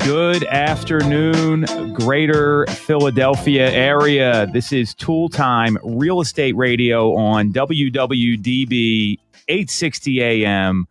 Good afternoon, greater Philadelphia area. This is Toole Time Real Estate Radio on WWDB 860 AM.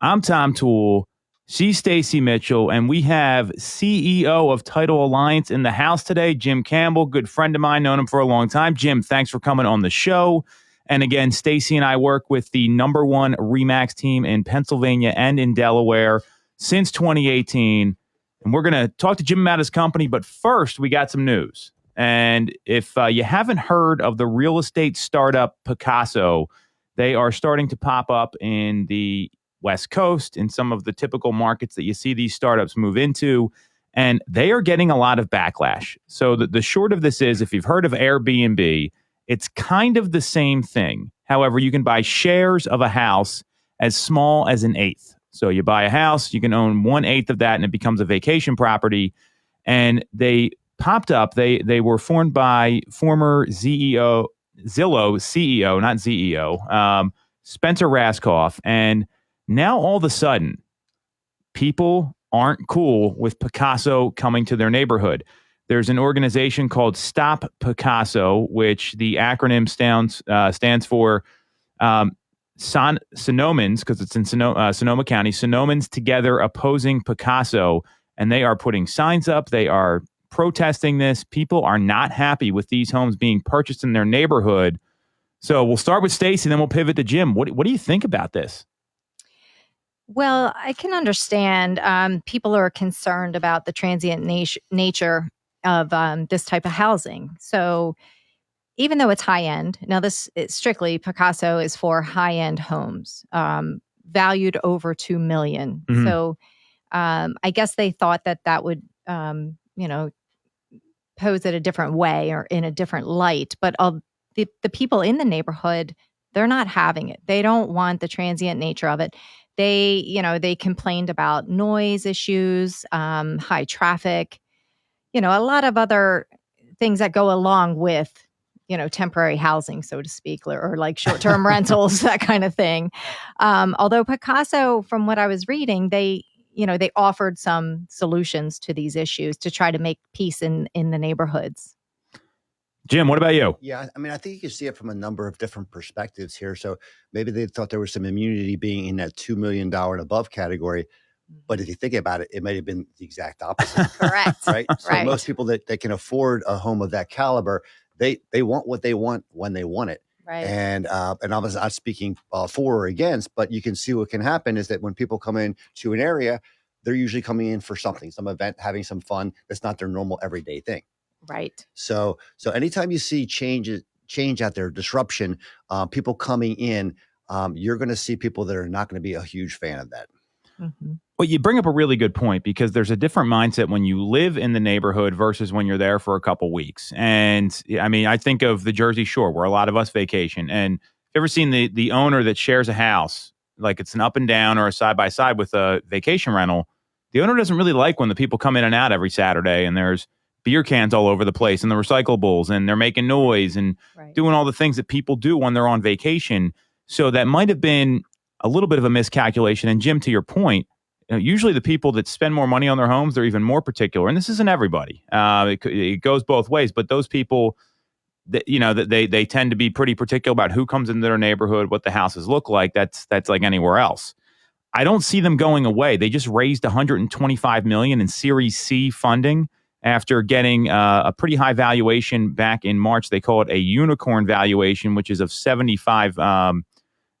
I'm Tom Toole. She's Stacey Mitchell, and we have CEO of Title Alliance in the house today, Jim Campbell, good friend of mine, known him for a long time. Jim, thanks for coming on the show. And again, Stacey and I work with the #1 RE/MAX team in Pennsylvania and in Delaware since 2018. And we're going to talk to Jim about his company. But first, we got some news. And if you haven't heard of the real estate startup Picaso, they are starting to pop up in the West Coast, in some of the typical markets that you see these startups move into. And they are getting a lot of backlash. So the short of this is, if you've heard of Airbnb, it's kind of the same thing. However, you can buy shares of a house as small as an eighth. So you buy a house, you can own 1/8 of that, and it becomes a vacation property. And they popped up. They were formed by former Zillow CEO, not ZEO, Spencer Rascoff. And now all of a sudden, people aren't cool with Picasso coming to their neighborhood. There's an organization called Stop Picasso, which the acronym stands for Sonomans, because it's in Sonoma County. Sonomans Together Opposing Picasso, and they are putting signs up. They are protesting this. People are not happy with these homes being purchased in their neighborhood. So we'll start with Stacey, then we'll pivot to Jim. What do you think about this? Well, I can understand people are concerned about the transient nature of this type of housing. So even though it's high end, now this is strictly Picasso is for high end homes, valued over $2 million. Mm-hmm. So I guess they thought that would, pose it a different way or in a different light. But the people in the neighborhood, they're not having it. They don't want the transient nature of it. They complained about noise issues, high traffic, a lot of other things that go along with, temporary housing, so to speak, or like short-term rentals, that kind of thing. Although Picasso, from what I was reading, they offered some solutions to these issues to try to make peace in the neighborhoods. Jim, what about you? Yeah, I mean, I think you can see it from a number of different perspectives here. So maybe they thought there was some immunity being in that $2 million and above category. But if you think about it, it might have been the exact opposite. Correct. Right? So right. Most people that can afford a home of that caliber, they want what they want when they want it. Right. And I was not speaking for or against, but you can see what can happen is that when people come in to an area, they're usually coming in for something, some event, having some fun. That's not their normal everyday thing. Right. So anytime you see change out there, disruption, people coming in, you're going to see people that are not going to be a huge fan of that. Mm-hmm. Well, you bring up a really good point, because there's a different mindset when you live in the neighborhood versus when you're there for a couple weeks. And I mean, I think of the Jersey Shore, where a lot of us vacation. And have you ever seen the owner that shares a house, like it's an up and down or a side by side with a vacation rental? The owner doesn't really like when the people come in and out every Saturday, and there's beer cans all over the place and the recyclables, and they're making noise and doing all the things that people do when they're on vacation. So that might have been a little bit of a miscalculation. And Jim, to your point, usually the people that spend more money on their homes, they're even more particular. And this isn't everybody. It goes both ways. But those people, they tend to be pretty particular about who comes into their neighborhood, what the houses look like. That's like anywhere else. I don't see them going away. They just raised $125 million in Series C funding after getting a pretty high valuation back in March. They call it a unicorn valuation, which is of 75.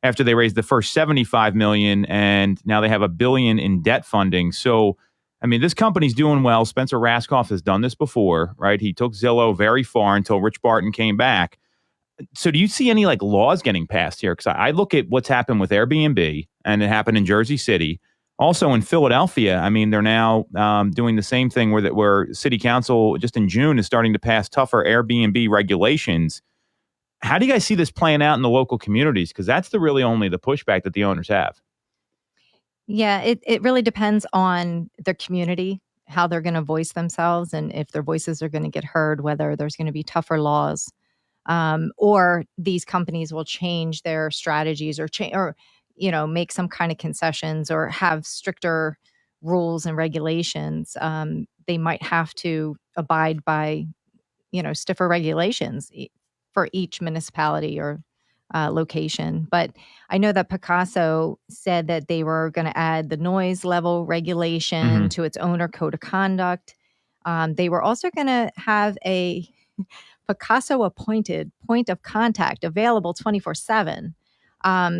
After they raised the first $75 million, and now they have $1 billion in debt funding. So, I mean, this company's doing well. Spencer Rascoff has done this before, right? He took Zillow very far until Rich Barton came back. So do you see any laws getting passed here? Because I look at what's happened with Airbnb, and it happened in Jersey City. Also in Philadelphia, I mean, they're now doing the same thing where City Council just in June is starting to pass tougher Airbnb regulations. How do you guys see this playing out in the local communities? Because that's really only the pushback that the owners have. Yeah, it really depends on the community, how they're going to voice themselves, and if their voices are going to get heard, whether there's going to be tougher laws, or these companies will change their strategies or make some kind of concessions or have stricter rules and regulations. They might have to abide by, stiffer regulations for each municipality or location. But I know that Picasso said that they were going to add the noise level regulation to its owner code of conduct. They were also going to have a Picasso appointed point of contact available 24/7.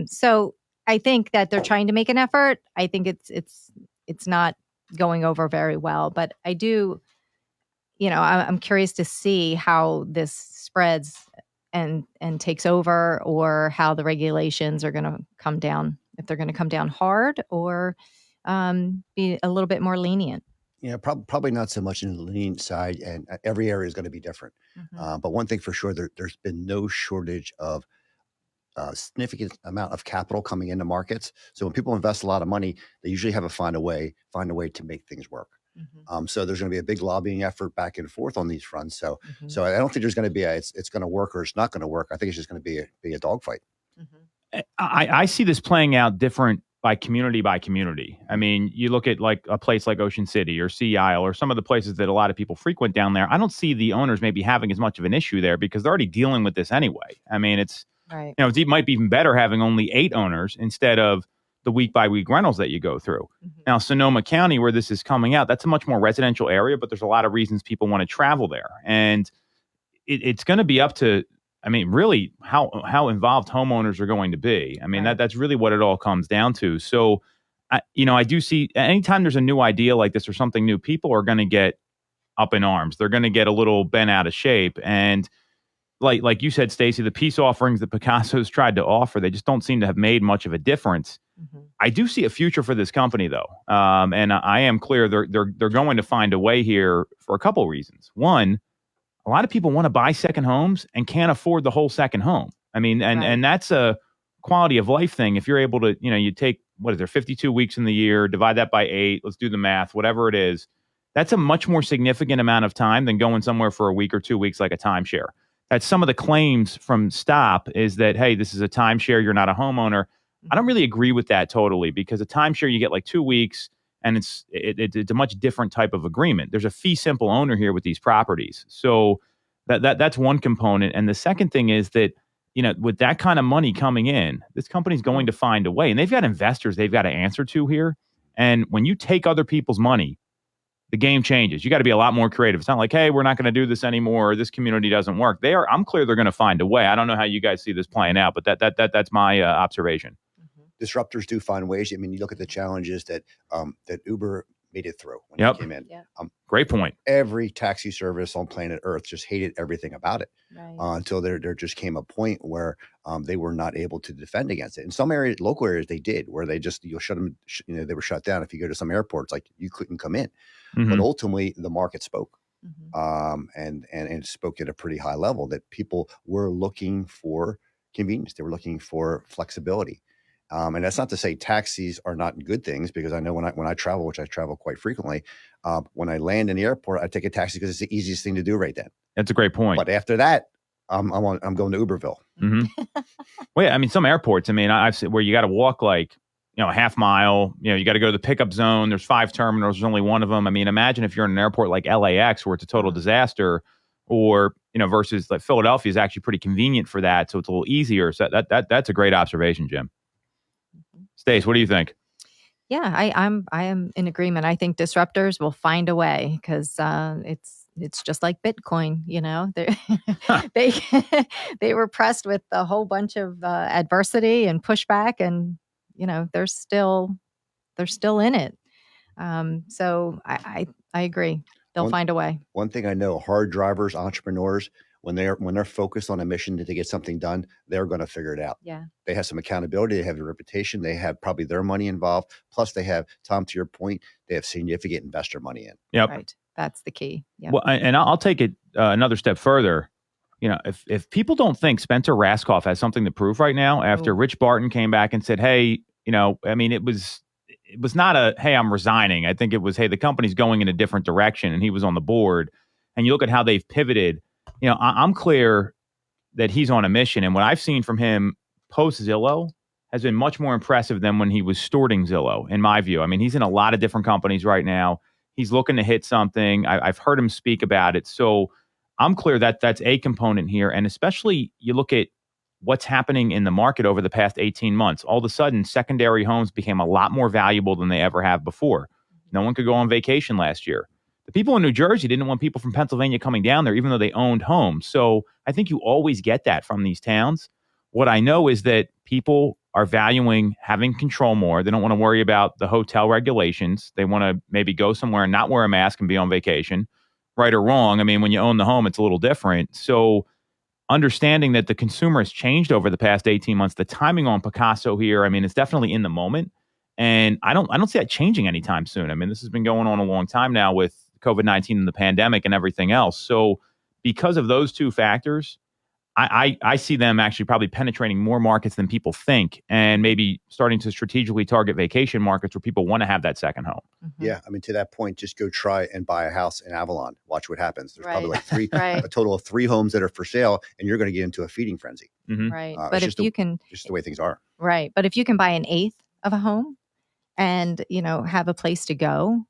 So I think that they're trying to make an effort. I think it's not going over very well, but I do, I'm curious to see how this spreads and takes over, or how the regulations are going to come down, if they're going to come down hard or be a little bit more lenient. Yeah, probably not so much in the lenient side, and every area is going to be different. But one thing for sure, there's been no shortage of significant amount of capital coming into markets. So when people invest a lot of money, they usually have to find a way to make things work. So there's going to be a big lobbying effort back and forth on these fronts. So I don't think there's going to be it's going to work or it's not going to work. I think it's just going to be a dogfight. I see this playing out different by community. I mean, you look at like a place like Ocean City or Sea Isle or some of the places that a lot of people frequent down there. I don't see the owners maybe having as much of an issue there because they're already dealing with this anyway. I mean, it's right. It might be even better having only 8 owners instead of the week-by-week rentals that you go through. Now, Sonoma County, where this is coming out, that's a much more residential area, but there's a lot of reasons people want to travel there. And it's going to be up to, really how involved homeowners are going to be. I mean, right. that's really what it all comes down to. So, I do see anytime there's a new idea like this or something new, people are going to get up in arms. They're going to get a little bent out of shape. And like you said, Stacey, the peace offerings that Picasso's tried to offer, they just don't seem to have made much of a difference. I do see a future for this company, though, and I am clear they're going to find a way here for a couple of reasons. One, a lot of people want to buy second homes and can't afford the whole second home. I mean, and that's a quality of life thing. If you're able to, you take, 52 weeks in the year, divide that by 8, let's do the math, whatever it is. That's a much more significant amount of time than going somewhere for a week or 2 weeks like a timeshare. That's some of the claims from Stop is that, hey, this is a timeshare, you're not a homeowner. I don't really agree with that totally, because a timeshare, you get like 2 weeks, and it's a much different type of agreement. There's a fee simple owner here with these properties. So that's one component. And the second thing is that, with that kind of money coming in, this company's going to find a way. And they've got investors they've got to answer to here. And when you take other people's money, the game changes. You got to be a lot more creative. It's not like, hey, we're not going to do this anymore, or this community doesn't work. I'm clear they're going to find a way. I don't know how you guys see this playing out, but that's my observation. Disruptors do find ways. I mean, you look at the challenges that Uber made it through when it came in. Great point. Every taxi service on planet Earth just hated everything about it, until there just came a point where they were not able to defend against it. In some areas, local areas, they did, where they just shut them. They were shut down. If you go to some airports, like, you couldn't come in. But ultimately, the market spoke, and it spoke at a pretty high level that people were looking for convenience. They were looking for flexibility. And that's not to say taxis are not good things, because I know when I travel, which I travel quite frequently, when I land in the airport, I take a taxi because it's the easiest thing to do right then. That's a great point. But after that, I'm going to Uberville. Well, yeah, some airports, I've seen where you got to walk like, a half mile, you got to go to the pickup zone. There's 5 terminals. There's only one of them. Imagine if you're in an airport like LAX where it's a total disaster, or, versus like Philadelphia is actually pretty convenient for that. So it's a little easier. So that's a great observation, Jim. Stace, what do you think? Yeah, I am in agreement. I think disruptors will find a way, because it's just like Bitcoin. They were pressed with a whole bunch of adversity and pushback, and they're still in it. So I agree. They'll find a way. One thing I know: hard drivers, entrepreneurs, when they're focused on a mission to get something done, they're going to figure it out. Yeah. They have some accountability. They have a reputation. They have probably their money involved. Plus, they have, Tom, to your point, they have significant investor money in. Yep. Right. That's the key. Yep. Well, and I'll take it another step further. If people don't think Spencer Raskoff has something to prove right now, after Rich Barton came back and said, hey, it was not a, hey, I'm resigning. I think it was, hey, the company's going in a different direction, and he was on the board. And you look at how they've pivoted. I'm clear that he's on a mission. And what I've seen from him post Zillow has been much more impressive than when he was stewarding Zillow, in my view. I mean, he's in a lot of different companies right now. He's looking to hit something. I've heard him speak about it. So I'm clear that that's a component here. And especially you look at what's happening in the market over the past 18 months. All of a sudden, secondary homes became a lot more valuable than they ever have before. No one could go on vacation last year. The people in New Jersey didn't want people from Pennsylvania coming down there, even though they owned homes. So I think you always get that from these towns. What I know is that people are valuing having control more. They don't want to worry about the hotel regulations. They want to maybe go somewhere and not wear a mask and be on vacation, right or wrong. I mean, when you own the home, it's a little different. So understanding that the consumer has changed over the past 18 months, the timing on Picasso here, I mean, it's definitely in the moment. And I don't see that changing anytime soon. I mean, this has been going on a long time now with COVID-19 and the pandemic and everything else. So because of those two factors, I see them actually probably penetrating more markets than people think, and maybe starting to strategically target vacation markets where people want to have that second home. Mm-hmm. Yeah. I mean, to that point, just go try and buy a house in Avalon. Watch what happens. There's probably like a total of 3 homes that are for sale, and you're going to get into a feeding frenzy. Mm-hmm. Right. But if you can, just the way things are. Right. But if you can buy an eighth of a home and, have a place to go,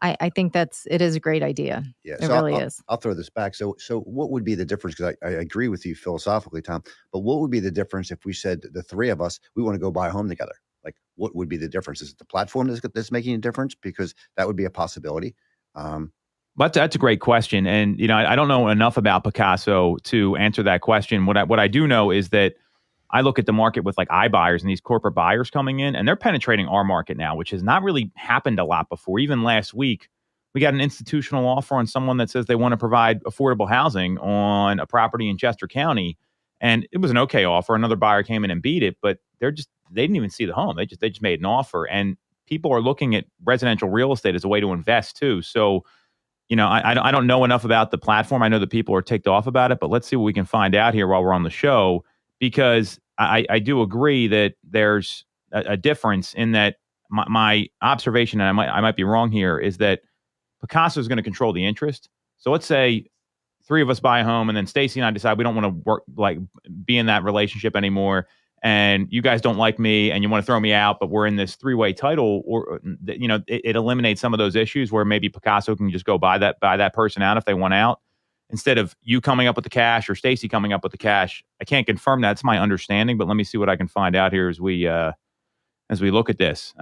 I think it is a great idea. Yeah, it really is. I'll throw this back. So what would be the difference? Because I agree with you philosophically, Tom, but what would be the difference if we said the 3 of us, we want to go buy a home together? Like, what would be the difference? Is it the platform that's making a difference? Because that would be a possibility. But that's a great question. And, I don't know enough about Picasso to answer that question. What I do know is that I look at the market with like iBuyers and these corporate buyers coming in, and they're penetrating our market now, which has not really happened a lot before. Even last week, we got an institutional offer on someone that says they want to provide affordable housing on a property in Chester County. And it was an okay offer. Another buyer came in and beat it, but they didn't even see the home. They just made an offer. And people are looking at residential real estate as a way to invest too. So, I don't know enough about the platform. I know that people are ticked off about it, but let's see what we can find out here while we're on the show. Because I do agree that there's a difference in that my observation, and I might be wrong here, is that Picasso is going to control the interest. So let's say 3 of us buy a home, and then Stacey and I decide we don't want to be in that relationship anymore, and you guys don't like me, and you want to throw me out, but we're in this 3-way title, or it eliminates some of those issues where maybe Picasso can just go buy that person out if they want out, instead of you coming up with the cash or Stacey coming up with the cash. I can't confirm that's my understanding, but let me see what I can find out here as we look at this.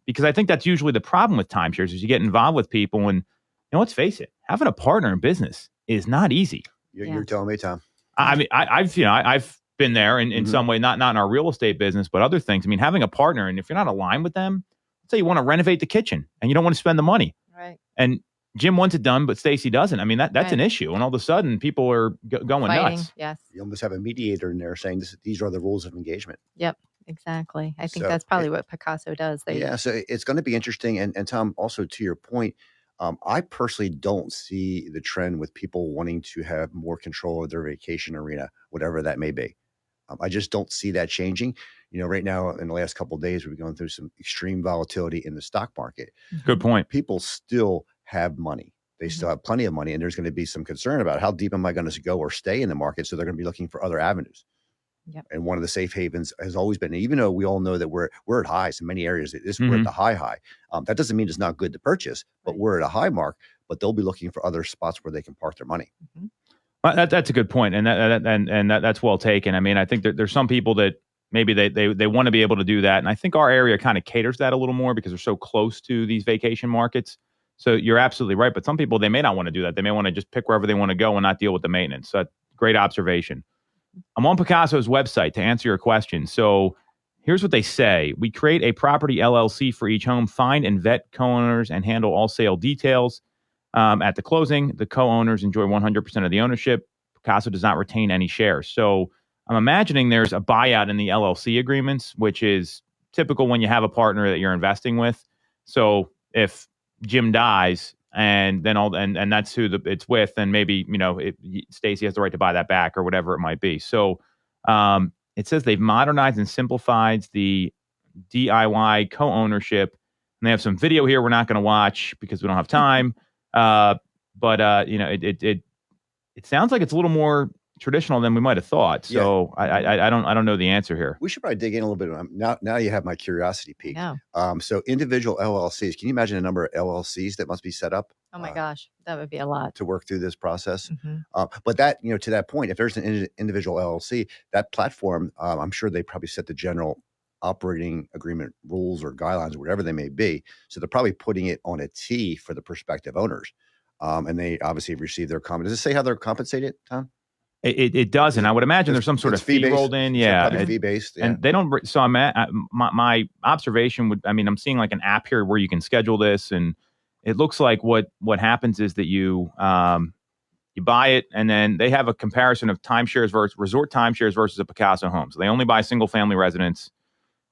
Because I think that's usually the problem with timeshares is you get involved with people, and let's face it, having a partner in business is not easy. You're telling me, Tom. I mean, I've been there in some way, not in our real estate business, but other things. I mean, having a partner, and if you're not aligned with them, let's say you want to renovate the kitchen and you don't want to spend the money. Right. And Jim wants it done, but Stacey doesn't. I mean, that's an issue. And all of a sudden, people are going fighting. Nuts. Yes. You almost have a mediator in there saying these are the rules of engagement. Yep, exactly. I think that's probably what Picasso does. So it's going to be interesting. And Tom, also to your point, I personally don't see the trend with people wanting to have more control of their vacation arena, whatever that may be. I just don't see that changing. Right now, in the last couple of days, we've gone through some extreme volatility in the stock market. Good point. People still have money. They still have plenty of money, and there's going to be some concern about how deep am I going to go or stay in the market. So they're going to be looking for other avenues. Yep. And one of the safe havens has always been, even though we all know that we're at highs in many areas, we're at the high. That doesn't mean it's not good to purchase, but we're at a high mark. But they'll be looking for other spots where they can park their money. Mm-hmm. Well, that's a good point, and that's well taken. I mean, I think there's some people that maybe they want to be able to do that, and I think our area kind of caters that a little more because they're so close to these vacation markets. So you're absolutely right. But some people, they may not want to do that. They may want to just pick wherever they want to go and not deal with the maintenance. So great observation. I'm on Picasso's website to answer your question. So here's what they say. We create a property LLC for each home, find and vet co-owners, and handle all sale details. At the closing, the co-owners enjoy 100% of the ownership. Picasso does not retain any shares. So I'm imagining there's a buyout in the LLC agreements, which is typical when you have a partner that you're investing with. So if Jim dies and then and that's who it's with, then maybe, Stacey has the right to buy that back or whatever it might be. So it says they've modernized and simplified the DIY co-ownership. And they have some video here we're not going to watch because we don't have time. But it sounds like it's a little more traditional than we might have thought. So I don't know the answer here. We should probably dig in a little bit. Now you have my curiosity peaked. Yeah. So individual LLCs, can you imagine the number of LLCs that must be set up? Oh my gosh, that would be a lot to work through this process. Mm-hmm. But that, to that point, if there's an individual LLC, that platform, I'm sure they probably set the general operating agreement rules or guidelines or whatever they may be. So they're probably putting it on a T for the prospective owners. And they obviously receive their comment. Does it say how they're compensated, Tom? It doesn't. I would imagine there's some sort of fee rolled in. Yeah. Probably fee-based. Yeah. And they don't. So my observation would, I'm seeing like an app here where you can schedule this, and it looks like what happens is that you buy it, and then they have a comparison of timeshares versus resort timeshares versus a Picasso home. So they only buy single family residents.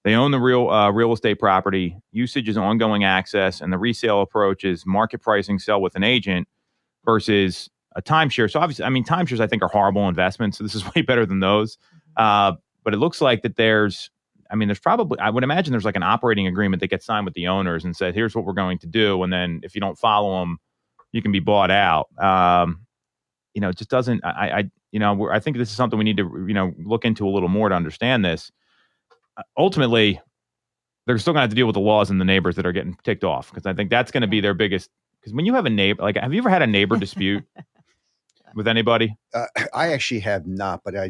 They own the real estate property. Usage is ongoing access, and the resale approach is market pricing, sell with an agent versus a timeshare. So obviously, timeshares I think are horrible investments. So this is way better than those. But it looks like that there's probably, I would imagine there's like an operating agreement that gets signed with the owners and said, here's what we're going to do. And then if you don't follow them, you can be bought out. It just doesn't, I think this is something we need to, look into a little more to understand this. Ultimately, they're still going to have to deal with the laws and the neighbors that are getting ticked off. Because I think that's going to be their biggest, because when you have a neighbor, like, have you ever had a neighbor dispute with anybody? I actually have not, but I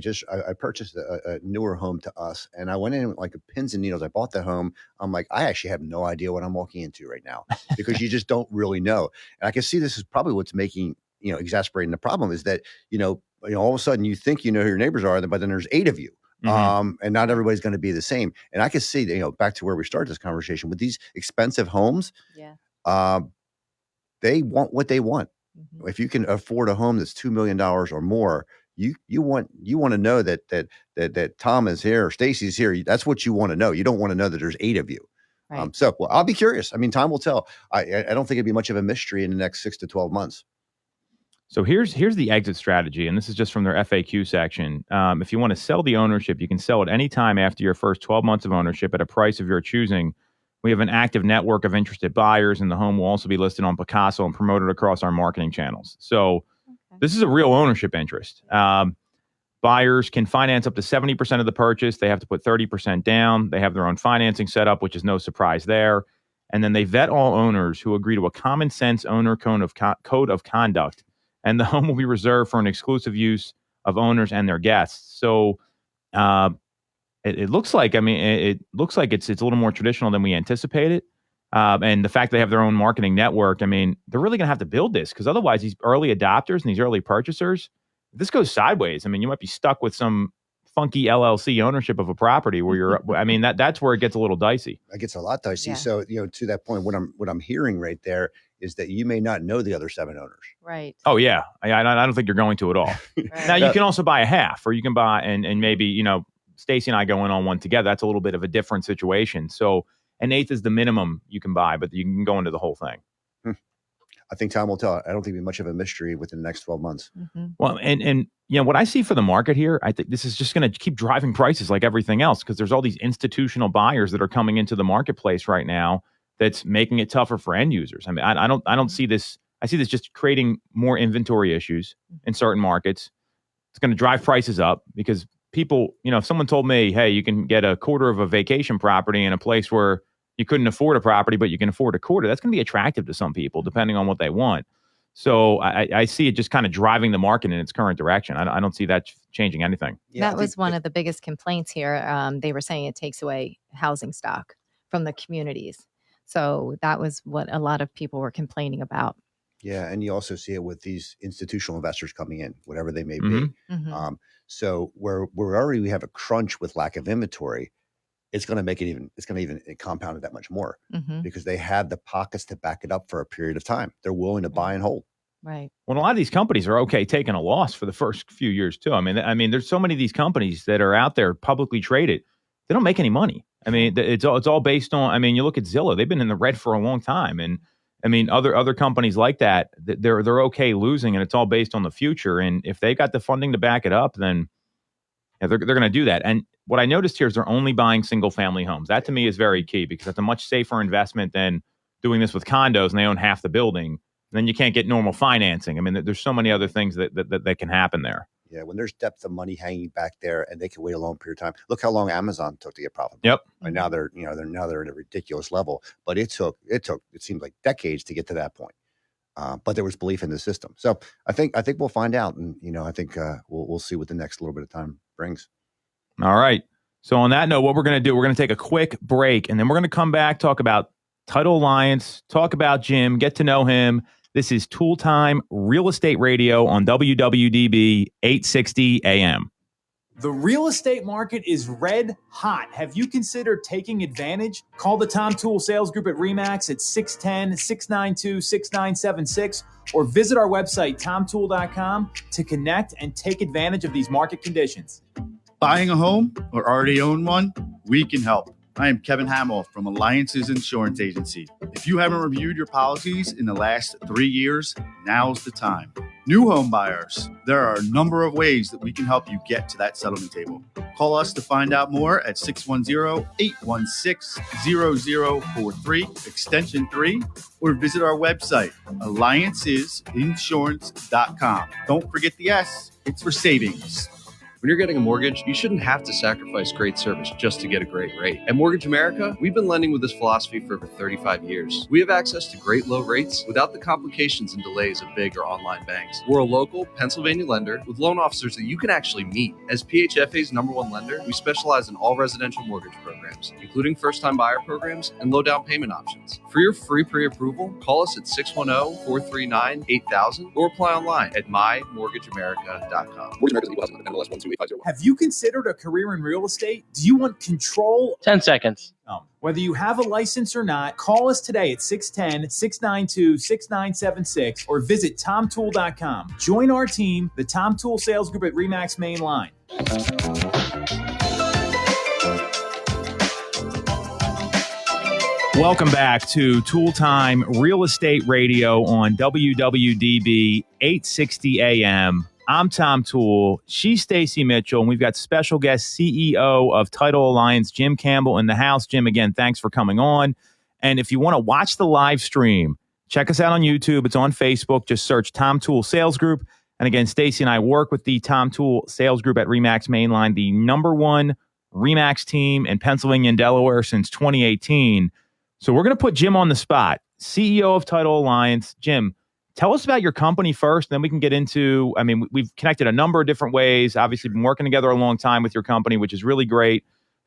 purchased a newer home to us, and I went in like pins and needles. I bought the home. I'm like, I actually have no idea what I'm walking into right now because you just don't really know. And I can see this is probably what's making, exasperating the problem is that, all of a sudden you think you know who your neighbors are, but then there's 8 of you. Mm-hmm. And not everybody's going to be the same. And I can see that, back to where we started this conversation with these expensive homes. Yeah. They want what they want. Mm-hmm. If you can afford a home that's $2 million or more, you want to know that Tom is here or Stacey's here. That's what you want to know. You don't want to know that there's 8 of you. Right. I'll be curious. Time will tell. I don't think it'd be much of a mystery in the next 6 to 12 months. So here's the exit strategy, and this is just from their FAQ section. If you want to sell the ownership, you can sell it any time after your first 12 months of ownership at a price of your choosing. We have an active network of interested buyers, and the home will also be listed on Picasso and promoted across our marketing channels. So This is a real ownership interest. Buyers can finance up to 70% of the purchase. They have to put 30% down. They have their own financing set up, which is no surprise there. And then they vet all owners who agree to a common sense owner code of conduct. And the home will be reserved for an exclusive use of owners and their guests. So it looks like, it looks like it's a little more traditional than we anticipated. And the fact they have their own marketing network, they're really going to have to build this because otherwise these early adopters and these early purchasers, if this goes sideways, you might be stuck with some funky LLC ownership of a property where you're, that's where it gets a little dicey. It gets a lot dicey. Yeah. So, to that point, what I'm hearing right there is that you may not know the other 7 owners. Right. Oh yeah. I don't think you're going to at all. Right. Now you can also buy a half, or you can buy, and maybe, Stacey and I go in on one together. That's a little bit of a different situation. So an eighth is the minimum you can buy, but you can go into the whole thing. I think time will tell. I don't think it'll be much of a mystery within the next 12 months. Mm-hmm. Well, and what I see for the market here, I think this is just going to keep driving prices like everything else because there's all these institutional buyers that are coming into the marketplace right now that's making it tougher for end users. I don't see this. I see this just creating more inventory issues in certain markets. It's going to drive prices up because people, if someone told me, hey, you can get a quarter of a vacation property in a place where you couldn't afford a property, but you can afford a quarter, that's going to be attractive to some people depending on what they want. So I see it just kind of driving the market in its current direction. I don't see that changing anything. Yeah, that was one of the biggest complaints here. They were saying it takes away housing stock from the communities. So that was what a lot of people were complaining about. Yeah, and you also see it with these institutional investors coming in, whatever they may Mm-hmm. be. Mm-hmm. So where we have a crunch with lack of inventory, it's going to make it even compound it that much more because they have the pockets to back it up for a period of time. They're willing to buy and hold. Right. Well, a lot of these companies are okay taking a loss for the first few years too. There's so many of these companies that are out there publicly traded. They don't make any money. It's all based on. You look at Zillow; they've been in the red for a long time, and other companies like that, they're okay losing, and it's all based on the future. And if they got the funding to back it up, then they're going to do that. And what I noticed here is they're only buying single family homes. That to me is very key because that's a much safer investment than doing this with condos and they own half the building. And then you can't get normal financing. There's so many other things that can happen there. When there's depth of money hanging back there and they can wait a long period of time. Look how long Amazon took to get profitable. Yep. And now they're at a ridiculous level, but it seemed like decades to get to that point. But there was belief in the system. So I think we'll find out, and I think we'll see what the next little bit of time brings. All right. So on that note, what we're going to do, we're going to take a quick break, and then we're going to come back, talk about Title Alliance, talk about Jim, get to know him. This is Toole Time Real Estate Radio on WWDB 860 AM. The real estate market is red hot. Have you considered taking advantage? Call the Tom Toole Sales Group at RE/MAX at 610-692-6976 or visit our website, tomtoole.com, to connect and take advantage of these market conditions. Buying a home or already own one? We can help. I am Kevin Hamill from Alliance's Insurance Agency. If you haven't reviewed your policies in the last 3 years, now's the time. New home buyers, there are a number of ways that we can help you get to that settlement table. Call us to find out more at 610-816-0043, extension 3, or visit our website, alliancesinsurance.com. Don't forget the S, it's for savings. When you're getting a mortgage, you shouldn't have to sacrifice great service just to get a great rate. At Mortgage America, we've been lending with this philosophy for over 35 years. We have access to great low rates without the complications and delays of big or online banks. We're a local Pennsylvania lender with loan officers that you can actually meet. As PHFA's #1 lender, we specialize in all residential mortgage programs, including first-time buyer programs and low down payment options. For your free pre-approval, call us at 610-439-8000 or apply online at mymortgageamerica.com. Mortgage America is equal housing MLS 128. Have you considered a career in real estate? Do you want control? 10 seconds. Whether you have a license or not, call us today at 610-692-6976 or visit tomtoole.com. Join our team, the Tom Toole Sales Group at RE/MAX Main Line. Welcome back to Toole Time Real Estate Radio on WWDB 860 AM. I'm Tom Toole. She's Stacey Mitchell, and we've got special guest CEO of Title Alliance, Jim Campbell, in the house. Jim, again, thanks for coming on. And if you want to watch the live stream, check us out on YouTube. It's on Facebook. Just search Tom Toole Sales Group. And again, Stacey and I work with the Tom Toole Sales Group at RE/MAX Mainline, the #1 RE/MAX team in Pennsylvania and Delaware since 2018. So we're going to put Jim on the spot, CEO of Title Alliance. Jim, tell us about your company first, then we can get into, we've connected a number of different ways, obviously been working together a long time with your company, which is really great.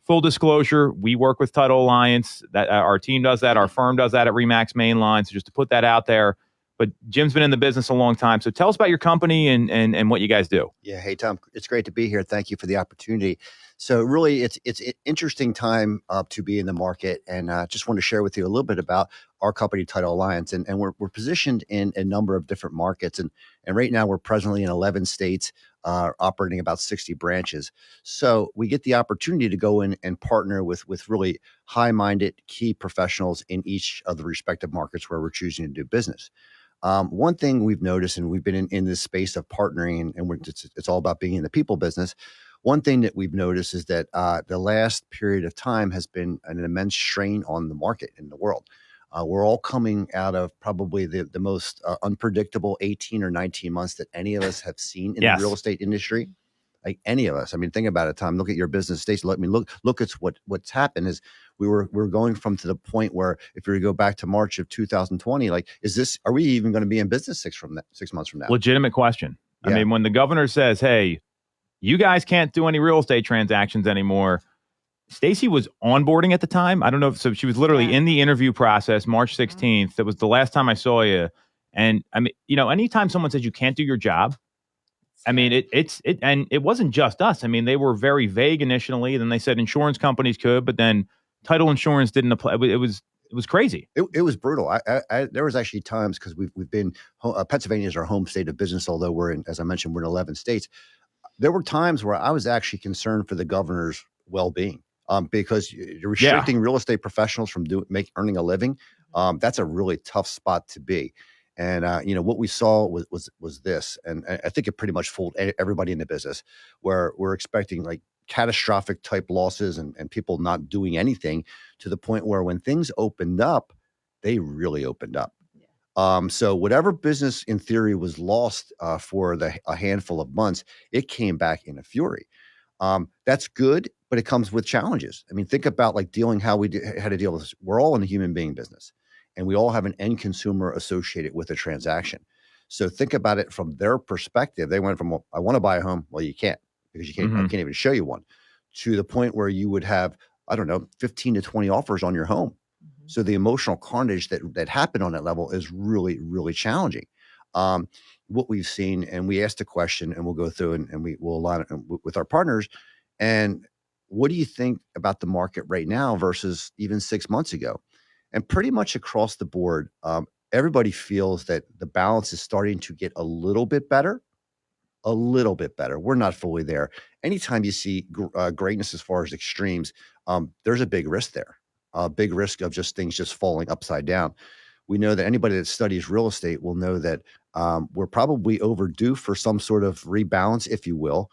Full disclosure, we work with Title Alliance. That our team does that. Our firm does that at RE/MAX Mainline. So just to put that out there. But Jim's been in the business a long time. So tell us about your company and what you guys do. Yeah. Hey, Tom, it's great to be here. Thank you for the opportunity. So really, it's an interesting time to be in the market, and just want to share with you a little bit about our company, Title Alliance, and we're positioned in a number of different markets, and right now we're presently in 11 states, operating about 60 branches. So we get the opportunity to go in and partner with really high-minded key professionals in each of the respective markets where we're choosing to do business. One thing we've noticed, and we've been in this space of partnering, and it's all about being in the people business. One thing that we've noticed is that the last period of time has been an immense strain on the market in the world. We're all coming out of probably the most unpredictable 18 or 19 months that any of us have seen in the real estate industry. Like any of us. I mean, think about it, Tom. Look at your business, Stacey. Look at what's happened is we're going to the point where if you go back to March of 2020, are we even going to be in business 6 months from now? Legitimate question. Yeah. I mean, when the governor says, hey, you guys can't do any real estate transactions anymore. Stacey was onboarding at the time. I don't know so she was literally in the interview process, March 16th. That was the last time I saw you. And I mean, anytime someone says you can't do your job, I mean, it wasn't just us. I mean, they were very vague initially. Then they said insurance companies could, but then title insurance didn't apply. It was crazy. It was brutal. There was actually times, because we've been Pennsylvania is our home state of business, although we're in, as I mentioned, we're in 11 states. There were times where I was actually concerned for the governor's well-being, because you're restricting real estate professionals from earning a living. That's a really tough spot to be. And what we saw was this, and I think it pretty much fooled everybody in the business, where we're expecting catastrophic type losses and people not doing anything, to the point where when things opened up, they really opened up. So whatever business in theory was lost for a handful of months, it came back in a fury. That's good, but it comes with challenges. I mean, think about like how to deal with this. We're all in the human being business, and we all have an end consumer associated with a transaction. So think about it from their perspective. They went from, well, I want to buy a home. Well, you can't because you can't. I can't even show you one. To the point where you would have, I don't know, 15 to 20 offers on your home. So the emotional carnage that happened on that level is really, really challenging. What we've seen, and we asked a question, and we'll go through and we'll align it with our partners. And what do you think about the market right now versus even 6 months ago? And pretty much across the board, everybody feels that the balance is starting to get a little bit better. A little bit better. We're not fully there. Anytime you see greatness as far as extremes, there's a big risk there. A big risk of just things just falling upside down. We know that anybody that studies real estate will know that we're probably overdue for some sort of rebalance, if you will.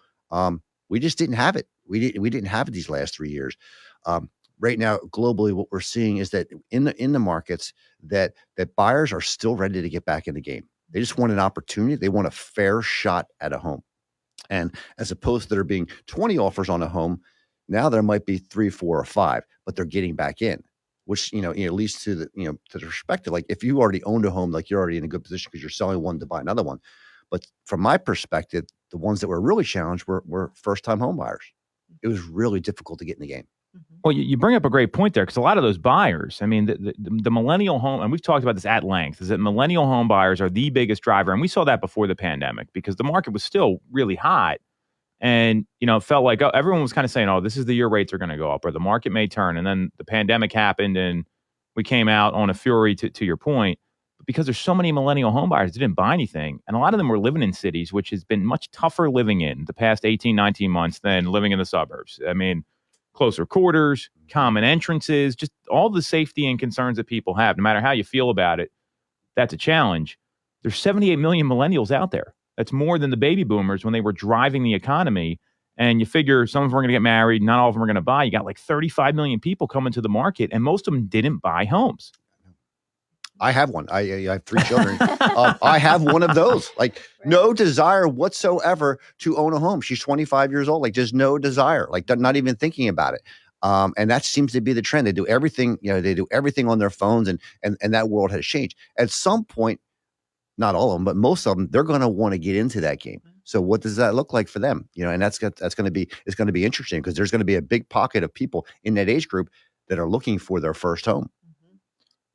We just didn't have it. We didn't have it these last 3 years. Right now, globally, what we're seeing is that in the markets that buyers are still ready to get back in the game. They just want an opportunity. They want a fair shot at a home. And as opposed to there being 20 offers on a home, now there might be 3, 4, or 5, but they're getting back in, which, leads to to the perspective. Like if you already owned a home, like you're already in a good position because you're selling one to buy another one. But from my perspective, the ones that were really challenged were first-time home buyers. It was really difficult to get in the game. Well, you bring up a great point there because a lot of those buyers, I mean, the millennial home, and we've talked about this at length, is that millennial home buyers are the biggest driver. And we saw that before the pandemic because the market was still really hot. And, it felt like everyone was kind of saying, oh, this is the year rates are going to go up or the market may turn. And then the pandemic happened and we came out on a fury to your point. But because there's so many millennial home buyers that didn't buy anything. And a lot of them were living in cities, which has been much tougher living in the past 18, 19 months than living in the suburbs. I mean, closer quarters, common entrances, just all the safety and concerns that people have, no matter how you feel about it, that's a challenge. There's 78 million millennials out there. That's more than the baby boomers when they were driving the economy. And you figure some of them are going to get married, not all of them are going to buy. You got like 35 million people coming to the market, and most of them didn't buy homes. I have one. I have 3 children. I have one of those. Like no desire whatsoever to own a home. She's 25 years old. Like just no desire. Like not even thinking about it. And that seems to be the trend. They do everything. They do everything on their phones, and that world has changed. At some point, not all of them, but most of them, they're going to want to get into that game. So what does that look like for them? And it's going to be interesting because there's going to be a big pocket of people in that age group that are looking for their first home.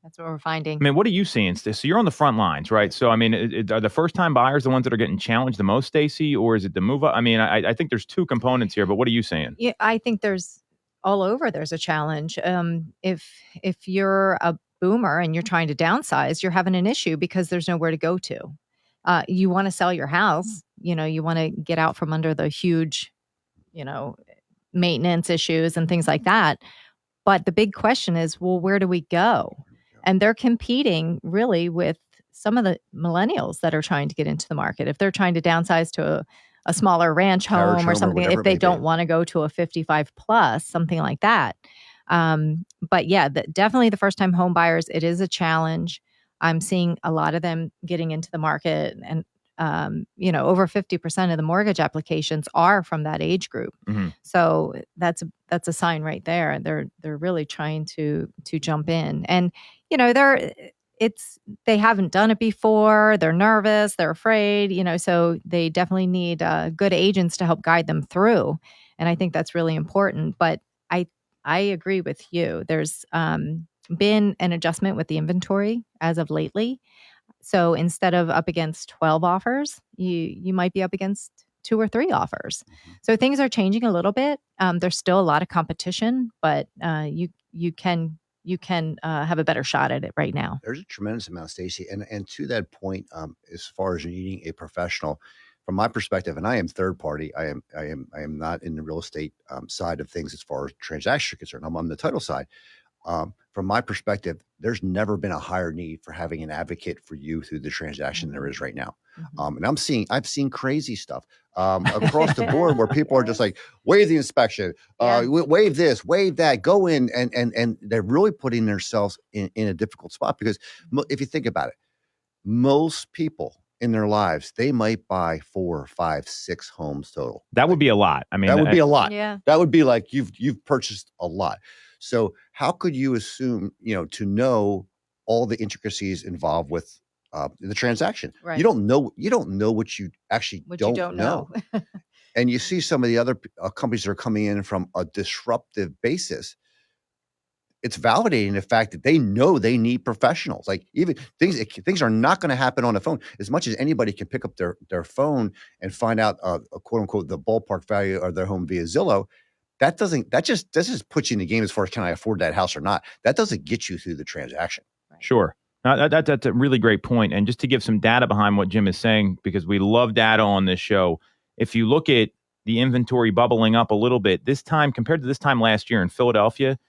That's what we're finding. I mean, what are you seeing? So you're on the front lines, right? So, I mean, are the first-time buyers the ones that are getting challenged the most, Stacey, or is it the move up? I mean, I think there's 2 components here, but what are you saying? Yeah, I think there's a challenge. If you're a boomer and you're trying to downsize, you're having an issue because there's nowhere to go to. You want to sell your house. You want to get out from under the huge, maintenance issues and things like that. But the big question is, well, where do we go? And they're competing really with some of the millennials that are trying to get into the market. If they're trying to downsize to a smaller ranch home or something, if they don't want to go to a 55 plus, something like that. But yeah, definitely the first time home buyers, it is a challenge. I'm seeing a lot of them getting into the market, and over 50% of the mortgage applications are from that age group. Mm-hmm. So that's a sign right there. They're really trying to jump in, and they haven't done it before. They're nervous. They're afraid. So they definitely need good agents to help guide them through. And I think that's really important. But I agree with you. There's been an adjustment with the inventory as of lately. So instead of up against 12 offers, you might be up against 2 or 3 offers. So things are changing a little bit. There's still a lot of competition, but you can have a better shot at it right now. There's a tremendous amount, Stacey, and to that point, as far as needing a professional, from my perspective, and I am third party. I am not in the real estate side of things as far as transactions are concerned. I'm on the title side. From my perspective, there's never been a higher need for having an advocate for you through the transaction than there is right now. Mm-hmm. And I've seen crazy stuff across the board where people are just like, waive the inspection, waive this, waive that, go in, and they're really putting themselves in a difficult spot because if you think about it, most people in their lives, they might buy 4, 5, 6 homes total. That would be a lot. I mean, that would be a lot. Yeah. That would be like you've purchased a lot. So how could you assume, to know all the intricacies involved with the transaction? Right. You don't know what you actually What you don't know. And you see some of the other companies that are coming in from a disruptive basis. It's validating the fact that they know they need professionals. Like even things are not going to happen on the phone. As much as anybody can pick up their phone and find out a quote unquote the ballpark value of their home via Zillow, that just puts you in the game as far as can I afford that house or not. That doesn't get you through the transaction. Right. Sure. Now, that's a really great point. And just to give some data behind what Jim is saying, because we love data on this show, if you look at the inventory bubbling up a little bit, this time compared to this time last year in Philadelphia,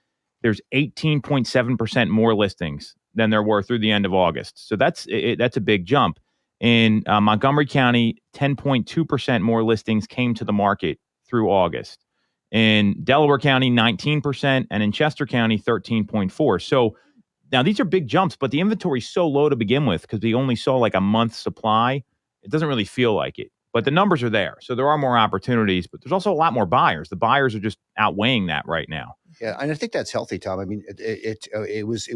there's 18.7% more listings than there were through the end of August. So that's a big jump. In Montgomery County, 10.2% more listings came to the market through August. In Delaware County, 19%, and in Chester County, 13.4%. So now these are big jumps, but the inventory is so low to begin with because we only saw like a month's supply. It doesn't really feel like it, but the numbers are there. So there are more opportunities, but there's also a lot more buyers. The buyers are just outweighing that right now. Yeah, and I think that's healthy, Tom. I mean, it was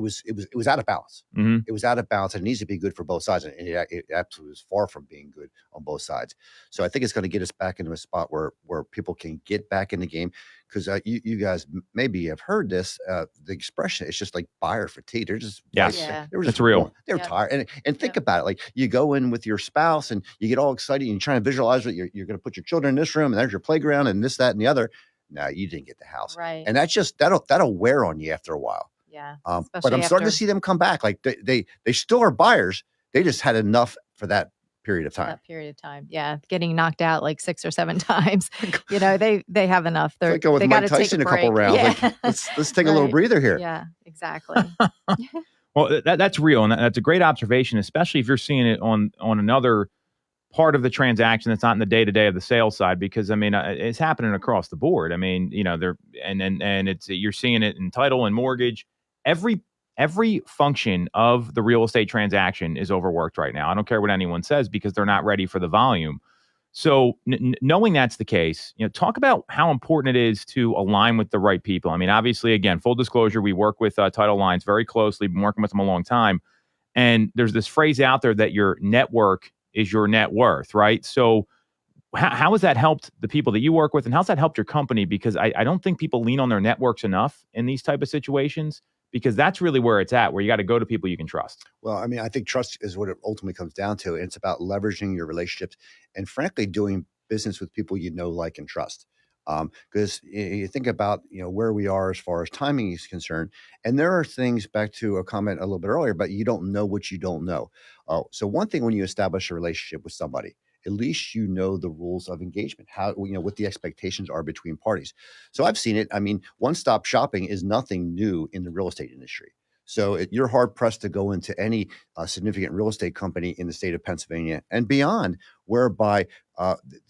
out of balance. Mm-hmm. It was out of balance, and it needs to be good for both sides. And it absolutely is far from being good on both sides. So I think it's going to get us back into a spot where people can get back in the game. Because you guys maybe have heard this, the expression. It's just like buyer fatigue. They're just Yeah. they were just That's real. They're tired. And think about it. Like you go in with your spouse, and you get all excited, and you're trying to visualize what you're going to put your children in this room, and there's your playground, and this, that, and the other. No, you didn't get the house. Right. And that's just, that'll wear on you after a while. Yeah. But I'm starting to see them come back. Like they still are buyers. They just had enough for that period of time. Yeah. Getting knocked out like 6 or 7 times. They have enough. They're like with Mike Tyson a couple rounds. Yeah. Like, let's take a little breather here. Yeah, exactly. Well, that's real. And that's a great observation, especially if you're seeing it on another part of the transaction that's not in the day-to-day of the sales side, because I mean it's happening across the board. I mean, you're seeing it in title and mortgage. Every function of the real estate transaction is overworked right now. I don't care what anyone says because they're not ready for the volume. So knowing that's the case, talk about how important it is to align with the right people. I mean, obviously, again, full disclosure, we work with Title Lines very closely, been working with them a long time. And there's this phrase out there that your network is your net worth, right? So how has that helped the people that you work with, and how's that helped your company? Because I don't think people lean on their networks enough in these type of situations, because that's really where it's at, where you got to go to people you can trust. Well, I mean, I think trust is what it ultimately comes down to. And it's about leveraging your relationships and frankly, doing business with people like, and trust. Because you think about, where we are as far as timing is concerned. And there are things, back to a comment a little bit earlier, but you don't know what you don't know. So one thing, when you establish a relationship with somebody, at least you know the rules of engagement, how, what the expectations are between parties. So I've seen it. I mean, one-stop shopping is nothing new in the real estate industry. So you're hard pressed to go into any significant real estate company in the state of Pennsylvania and beyond, whereby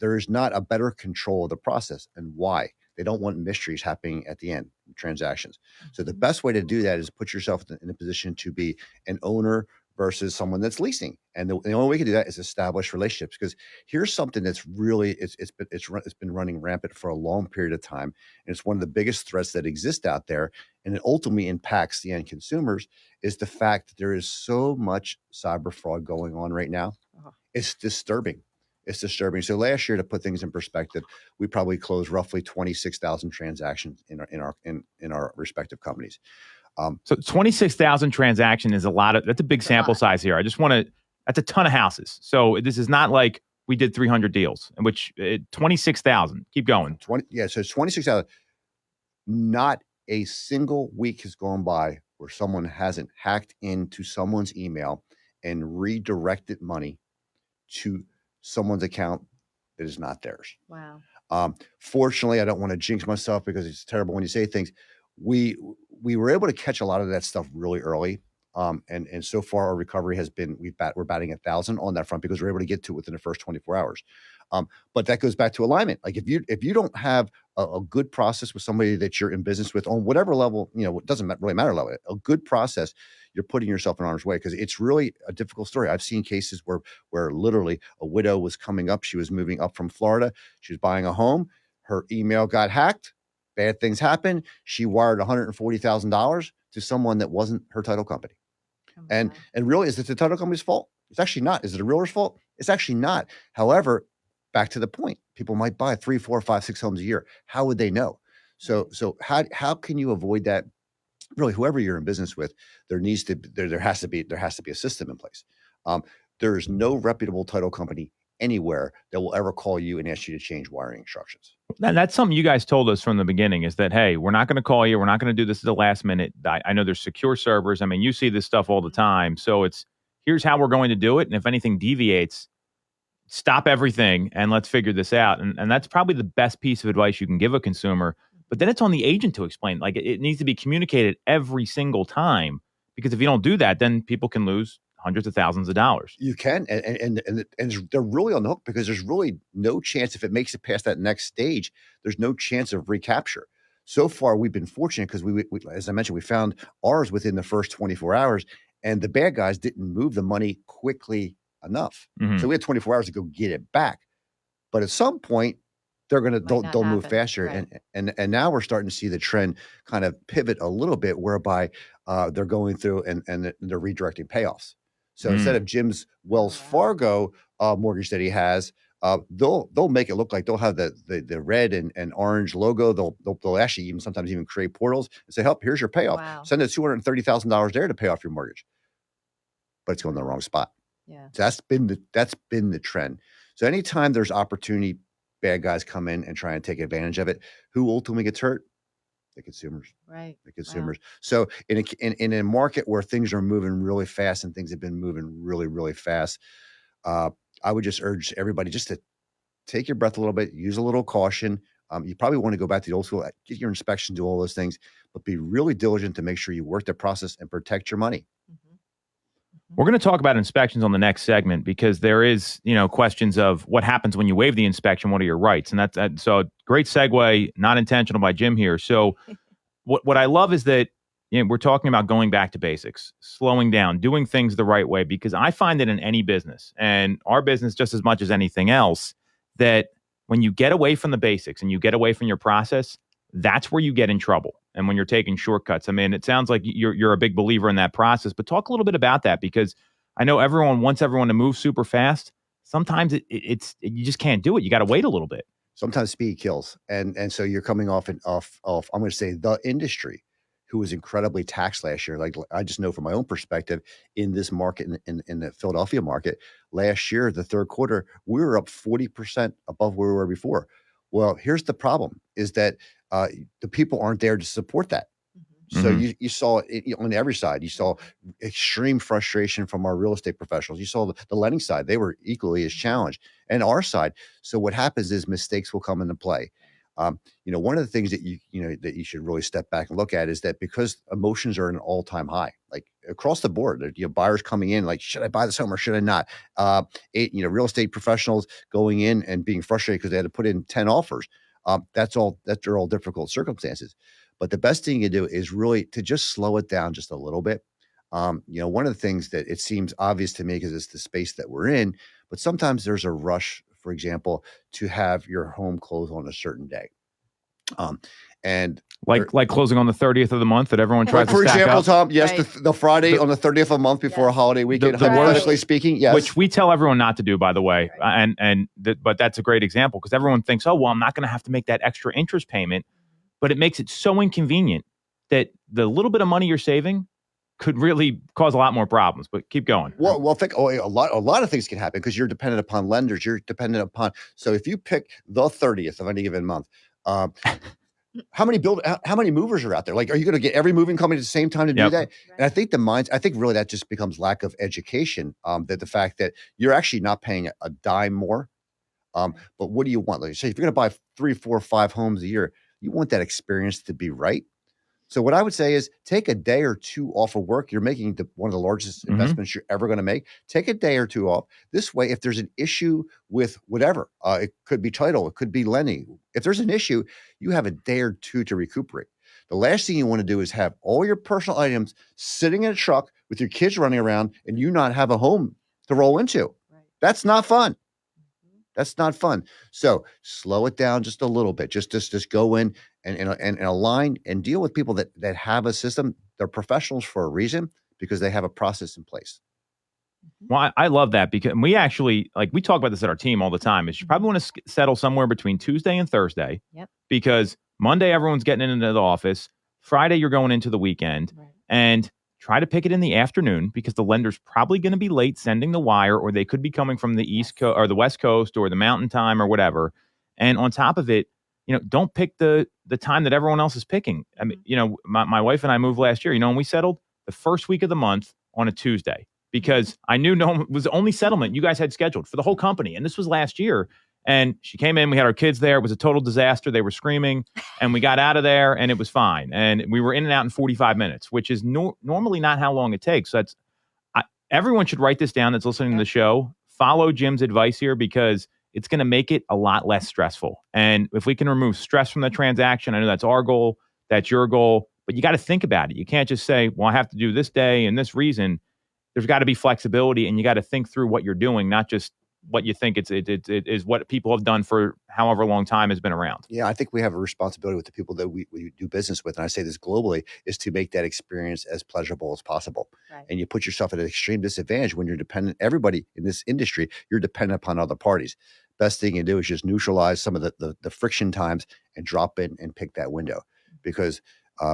there is not a better control of the process. And why? They don't want mysteries happening at the end of transactions. So the best way to do that is put yourself in a position to be an owner versus someone that's leasing. And the only way you can do that is establish relationships, because here's something that's really, it's been running rampant for a long period of time. And it's one of the biggest threats that exist out there. And it ultimately impacts the end consumers, is the fact that there is so much cyber fraud going on right now. It's disturbing. It's disturbing. So last year, to put things in perspective, we probably closed roughly 26,000 transactions in our respective companies. So 26,000 transaction is that's a big sample size here. That's a ton of houses. So this is not like we did 300 deals, in which 26,000. Keep going. So it's 26,000. Not a single week has gone by where someone hasn't hacked into someone's email and redirected money to someone's account that is not theirs. Wow. Fortunately, I don't want to jinx myself because it's terrible when you say things. We were able to catch a lot of that stuff really early. And so far our recovery has been, we're batting 1,000 on that front because we're able to get to it within the first 24 hours. But that goes back to alignment. Like if you don't have a good process with somebody that you're in business with on whatever level, it doesn't really matter level, a good process, you're putting yourself in harm's way, because it's really a difficult story. I've seen cases where literally a widow was coming up. She was moving up from Florida. She was buying a home. Her email got hacked. Bad things happened. She wired $140,000 to someone that wasn't her title company. And really, is it the title company's fault? It's actually not. Is it a realtor's fault? It's actually not. However, back to the point, people might buy 3, 4, 5, 6 homes a year. How would they know? So how can you avoid that? Really, whoever you're in business with, there has to be a system in place. There is no reputable title company anywhere that will ever call you and ask you to change wiring instructions. That's something you guys told us from the beginning, is that, hey, we're not going to call you. We're not going to do this at the last minute. I know there's secure servers. I mean, you see this stuff all the time. So here's how we're going to do it. And if anything deviates, stop everything and let's figure this out. And that's probably the best piece of advice you can give a consumer. But then it's on the agent to explain. Like, it needs to be communicated every single time, because if you don't do that, then people can lose hundreds of thousands of dollars. You can, and they're really on the hook, because there's really no chance, if it makes it past that next stage, there's no chance of recapture. So far, we've been fortunate because we, as I mentioned, we found ours within the first 24 hours, and the bad guys didn't move the money quickly enough. Mm-hmm. So we had 24 hours to go get it back. But at some point, they'll move faster. Right. And now we're starting to see the trend kind of pivot a little bit, whereby they're going through and they're redirecting payoffs. So instead of Jim's Wells Fargo mortgage that he has, they'll make it look like they'll have the red and orange logo. They'll actually sometimes even create portals and say, "Help, here's your payoff. Wow. Send it $230,000 there to pay off your mortgage." But it's going in the wrong spot. Yeah. So that's been the trend. So anytime there's opportunity, bad guys come in and try and take advantage of it. Who ultimately gets hurt? The consumers. Right. The consumers. Wow. So in a market where things are moving really fast, and things have been moving really, really fast, I would just urge everybody just to take your breath a little bit, use a little caution. You probably want to go back to the old school, get your inspection, do all those things, but be really diligent to make sure you work the process and protect your money. We're going to talk about inspections on the next segment, because there is, questions of what happens when you waive the inspection. What are your rights? And that's so great segue, not intentional by Jim here. So what I love is that we're talking about going back to basics, slowing down, doing things the right way, because I find that in any business, and our business just as much as anything else, that when you get away from the basics and you get away from your process, that's where you get in trouble. And when you're taking shortcuts, I mean, it sounds like you're a big believer in that process, but talk a little bit about that, because I know everyone wants everyone to move super fast. Sometimes it's you just can't do it. You got to wait a little bit. Sometimes speed kills. And so you're coming off I'm going to say, the industry, who was incredibly taxed last year. Like, I just know from my own perspective in this market, in the Philadelphia market, last year, the third quarter, we were up 40% above where we were before. Well, here's the problem, is that the people aren't there to support that. So you saw it on every side. You saw extreme frustration from our real estate professionals. You saw the lending side; they were equally as challenged, and our side. So what happens is mistakes will come into play. One of the things that you should really step back and look at is that, because emotions are at an all-time high, like across the board. Buyers coming in like, should I buy this home or should I not? Real estate professionals going in and being frustrated because they had to put in 10 offers. They're all difficult circumstances. But the best thing you do is really to just slow it down just a little bit. One of the things that it seems obvious to me, because it's the space that we're in, but sometimes there's a rush, for example, to have your home close on a certain day. And like closing on the 30th of the month that everyone tries to stack up. For example, Tom, yes, right. the Friday on the 30th of the month before a holiday weekend, hypothetically speaking, yes. Which we tell everyone not to do, by the way. Right. But that's a great example, because everyone thinks, oh, well, I'm not going to have to make that extra interest payment. But it makes it so inconvenient that the little bit of money you're saving could really cause a lot more problems. But keep going. Well, think a lot of things can happen, because you're dependent upon lenders. You're dependent upon. So if you pick the 30th of any given month, how many movers are out there? Like, are you going to get every moving company at the same time to do that? Right. And I think really that just becomes lack of education. That the fact that you're actually not paying a dime more. But what do you want? Like, say if you're going to buy 3, 4, 5 homes a year, you want that experience to be right. So what I would say is take a day or two off of work. You're making one of the largest investments you're ever going to make. Take a day or two off. This way, if there's an issue with whatever, it could be title, it could be lending. If there's an issue, you have a day or two to recuperate. The last thing you want to do is have all your personal items sitting in a truck with your kids running around and you not have a home to roll into. Right. That's not fun. That's not fun. So slow it down just a little bit. Just go in and align and deal with people that have a system. They're professionals for a reason because they have a process in place. Well, I love that because we actually, we talk about this at our team all the time, is you probably want to settle somewhere between Tuesday and Thursday. Yep. Because Monday, everyone's getting into the office. Friday, you're going into the weekend. Right. And try to pick it in the afternoon because the lender's probably going to be late sending the wire, or they could be coming from the East Coast or the West Coast or the Mountain Time or whatever. And on top of it, don't pick the time that everyone else is picking. I mean, my wife and I moved last year, and we settled the first week of the month on a Tuesday because I knew it was the only settlement you guys had scheduled for the whole company. And this was last year. And she came in, we had our kids there. It was a total disaster. They were screaming and we got out of there and it was fine. And we were in and out in 45 minutes, which is normally not how long it takes. So everyone should write this down that's listening to the show. Follow Jim's advice here because it's going to make it a lot less stressful. And if we can remove stress from the transaction, I know that's our goal, that's your goal, but you got to think about it. You can't just say, well, I have to do this day and this reason. There's got to be flexibility and you got to think through what you're doing, not just what you think it is what people have done for however long time has been around. Yeah, I think we have a responsibility with the people that we do business with, and I say this globally, is to make that experience as pleasurable as possible. Right. And you put yourself at an extreme disadvantage when you're dependent, everybody in this industry, you're dependent upon other parties. Best thing you do is just neutralize some of the friction times and drop in and pick that window because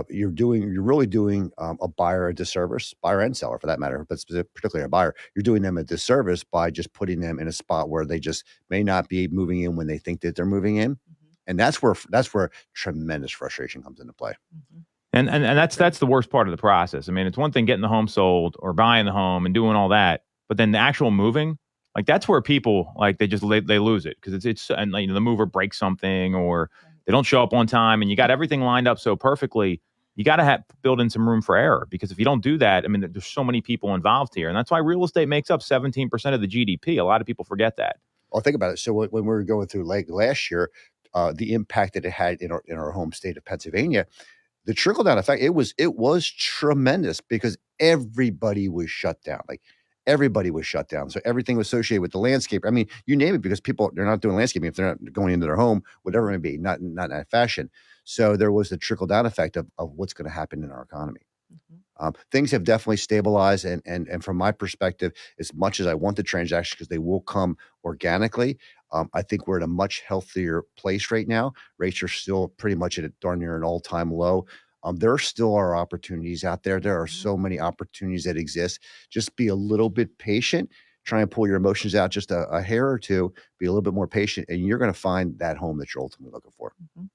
you're really doing a buyer a disservice, buyer and seller for that matter, but particularly a buyer. You're doing them a disservice by just putting them in a spot where they just may not be moving in when they think that they're moving in, and that's where tremendous frustration comes into play. And that's the worst part of the process. I mean, it's one thing getting the home sold or buying the home and doing all that, but then the actual moving, that's where people they lose it because it's and the mover breaks something or they don't show up on time and you got everything lined up so perfectly. You got to build in some room for error because if you don't do that, I mean, there's so many people involved here. And that's why real estate makes up 17% of the GDP. A lot of people forget that. Well, think about it. So when we were going through last year, the impact that it had in our home state of Pennsylvania, the trickle down effect, it was tremendous because everybody was shut down. Everybody was shut down. So everything was associated with the landscape. I mean, you name it, because people, they're not doing landscaping if they're not going into their home, whatever it may be, not in that fashion. So there was the trickle down effect of what's going to happen in our economy. Things have definitely stabilized. And from my perspective, as much as I want the transaction, because they will come organically, I think we're at a much healthier place right now. Rates are still pretty much at darn near an all-time low. There still are opportunities out there. There are so many opportunities that exist. Just be a little bit patient. Try and pull your emotions out just a hair or two. Be a little bit more patient, and you're going to find that home that you're ultimately looking for.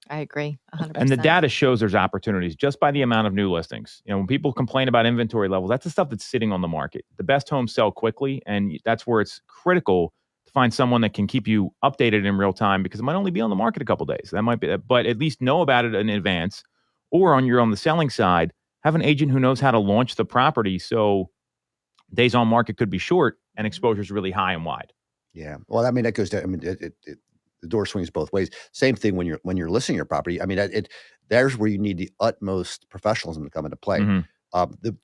I agree 100%. And the data shows there's opportunities just by the amount of new listings. When people complain about inventory levels, that's the stuff that's sitting on the market. The best homes sell quickly, and that's where it's critical to find someone that can keep you updated in real time because it might only be on the market a couple days. That might be, but at least know about it in advance. Or on the selling side, have an agent who knows how to launch the property so days on market could be short and exposure is really high and wide. Yeah. Well, I mean, that goes to, the door swings both ways. Same thing when you're listing your property. I mean, there's where you need the utmost professionalism to come into play.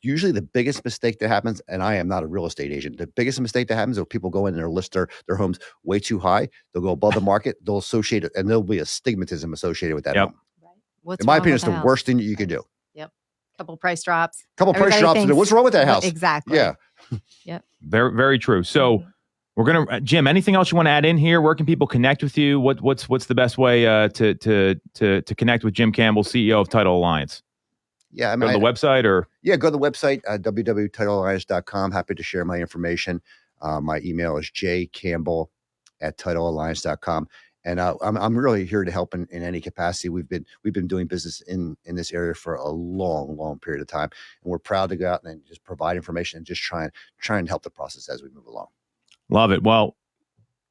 Usually the biggest mistake that happens, and I am not a real estate agent, the biggest mistake that happens is people go in and list their homes way too high. They'll go above the market. They'll associate it, and there'll be a stigmatism associated with that home. What's in my opinion, it's the worst thing that you could do. Yep. Couple price drops. Price drops. What's wrong with that house? Exactly. Yeah. Yep. Very, very true. So we're going to, Jim, anything else you want to add in here? Where can people connect with you? What's the best way to connect with Jim Campbell, CEO of Title Alliance? Yeah. Go to the website or? Yeah, go to the website, www.titlealliance.com. Happy to share my information. My email is jcampbell@titlealliance.com. And I'm really here to help in any capacity. We've been doing business in this area for a long period of time, and we're proud to go out and just provide information and just try and help the process as we move along. Love it. Well,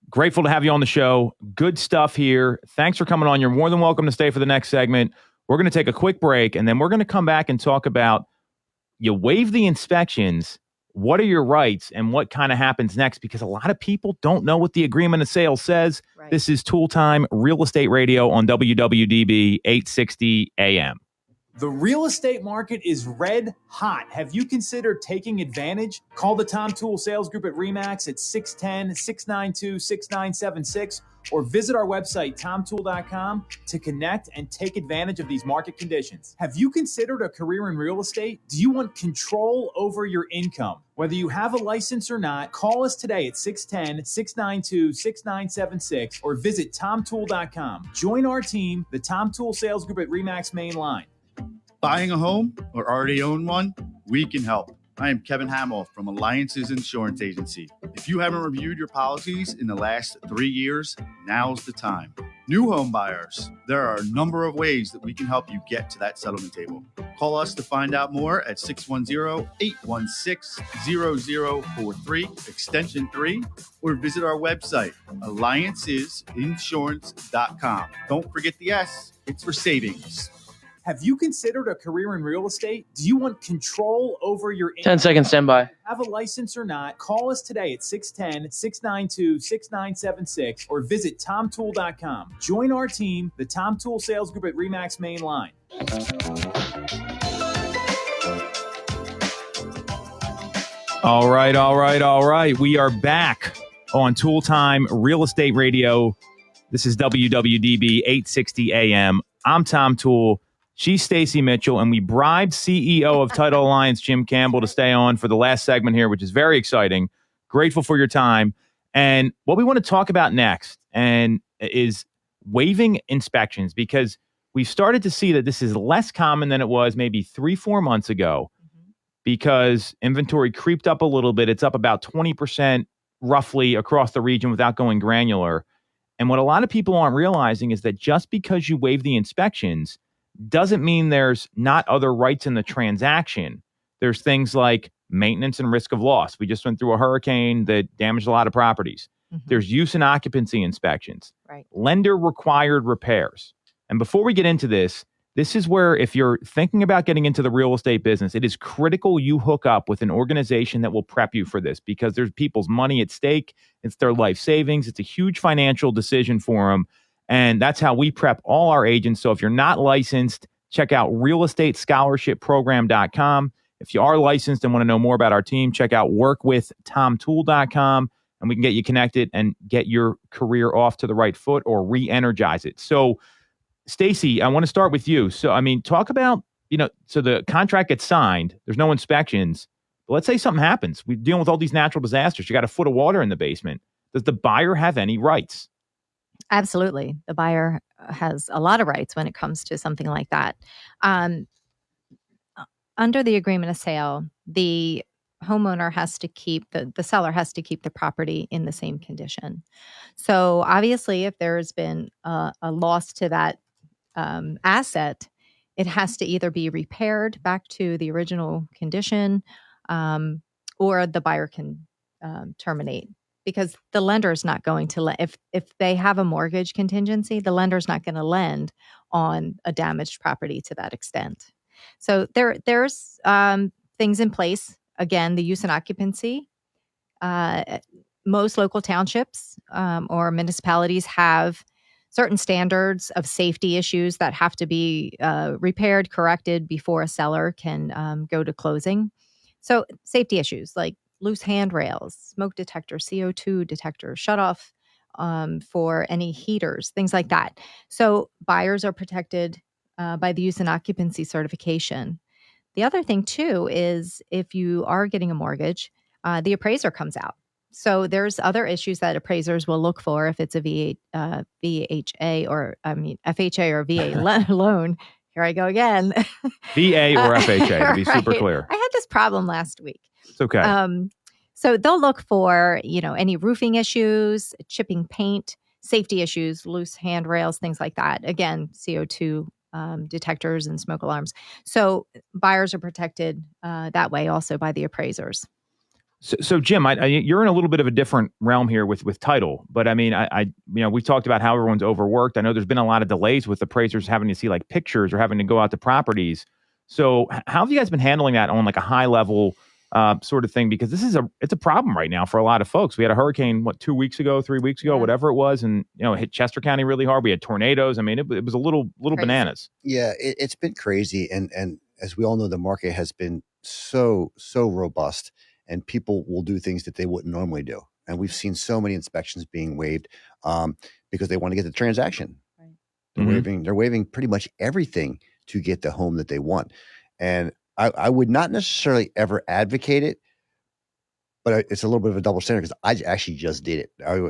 grateful to have you on the show. Good stuff here. Thanks for coming on. You're more than welcome to stay for the next segment. We're going to take a quick break, and then we're going to come back and talk about you waive the inspections. What are your rights and what kind of happens next? Because a lot of people don't know what the agreement of sale says. Right. This is Toole Time Real Estate Radio on WWDB 860 AM. The real estate market is red hot. Have you considered taking advantage? Call the Tom Toole Sales Group at RE/MAX at 610-692-6976 or visit our website, tomtoole.com, to connect and take advantage of these market conditions. Have you considered a career in real estate? Do you want control over your income? Whether you have a license or not, call us today at 610-692-6976 or visit tomtoole.com. Join our team, the Tom Toole Sales Group at RE/MAX Main Line. Buying a home or already own one? We can help. I am Kevin Hamill from Alliances Insurance Agency. If you haven't reviewed your policies in the last 3 years, now's the time. New home buyers, there are a number of ways that we can help you get to that settlement table. Call us to find out more at 610-816-0043, extension 3, or visit our website, alliancesinsurance.com. Don't forget the S, it's for savings. Have you considered a career in real estate? Do you want control over your 10 seconds, standby. Have a license or not, call us today at 610-692-6976 or visit tomtoole.com. Join our team, the Tom Toole Sales Group at RE/MAX Main Line. All right. We are back on Toole Time Real Estate Radio. This is WWDB 860 AM. I'm Tom Toole. She's Stacey Mitchell, and we bribed CEO of Title Alliance, Jim Campbell, to stay on for the last segment here, which is very exciting. Grateful for your time. And what we want to talk about next is waiving inspections, because we've started to see that this is less common than it was maybe 3-4 months ago, because inventory creeped up a little bit. It's up about 20% roughly across the region without going granular. And what a lot of people aren't realizing is that just because you waive the inspections doesn't mean there's not other rights in the transaction. There's things like maintenance and risk of loss. We just went through a hurricane that damaged a lot of properties. There's use and occupancy inspections, right? Lender required repairs. And before we get into this is where, if you're thinking about getting into the real estate business, it is critical you hook up with an organization that will prep you for this, because there's people's money at stake. It's their life savings. It's a huge financial decision for them. And that's how we prep all our agents. So if you're not licensed, check out realestatescholarshipprogram.com. If you are licensed and want to know more about our team, check out workwithtomtoole.com, and we can get you connected and get your career off to the right foot or re-energize it. So, Stacey, I want to start with you. So, talk about, so the contract gets signed, there's no inspections, but let's say something happens. We're dealing with all these natural disasters. You got a foot of water in the basement. Does the buyer have any rights? Absolutely. The buyer has a lot of rights when it comes to something like that. Under the agreement of sale, the homeowner has to keep, the seller has to keep the property in the same condition. So obviously, if there's been a loss to that asset, it has to either be repaired back to the original condition, or the buyer can terminate. Because the lender is not going to if they have a mortgage contingency, the lender is not going to lend on a damaged property to that extent. So there's things in place. Again, the use and occupancy. Most local townships or municipalities have certain standards of safety issues that have to be repaired, corrected before a seller can go to closing. So safety issues like loose handrails, smoke detectors, CO2 detectors, shut off for any heaters, things like that. So buyers are protected by the use and occupancy certification. The other thing too is if you are getting a mortgage, the appraiser comes out. So there's other issues that appraisers will look for if it's a FHA or VA loan. Here I go again. VA or FHA, to be super clear. I had this problem last week. It's okay. So they'll look for, any roofing issues, chipping paint, safety issues, loose handrails, things like that. Again, CO2 detectors and smoke alarms. So buyers are protected that way also by the appraisers. So Jim, you're in a little bit of a different realm here with title, but I mean, we've talked about how everyone's overworked. I know there's been a lot of delays with appraisers having to see like pictures or having to go out to properties. So how have you guys been handling that on like a high level sort of thing? Because it's a problem right now for a lot of folks. We had a hurricane, 2 weeks ago, 3 weeks ago, whatever it was, and it hit Chester County really hard. We had tornadoes. I mean, it was a little bananas. Yeah, it's been crazy, and as we all know, the market has been so robust. And people will do things that they wouldn't normally do. And we've seen so many inspections being waived because they want to get the transaction. Right. They're waiving pretty much everything to get the home that they want. And I would not necessarily ever advocate it, but it's a little bit of a double standard because I actually just did it. I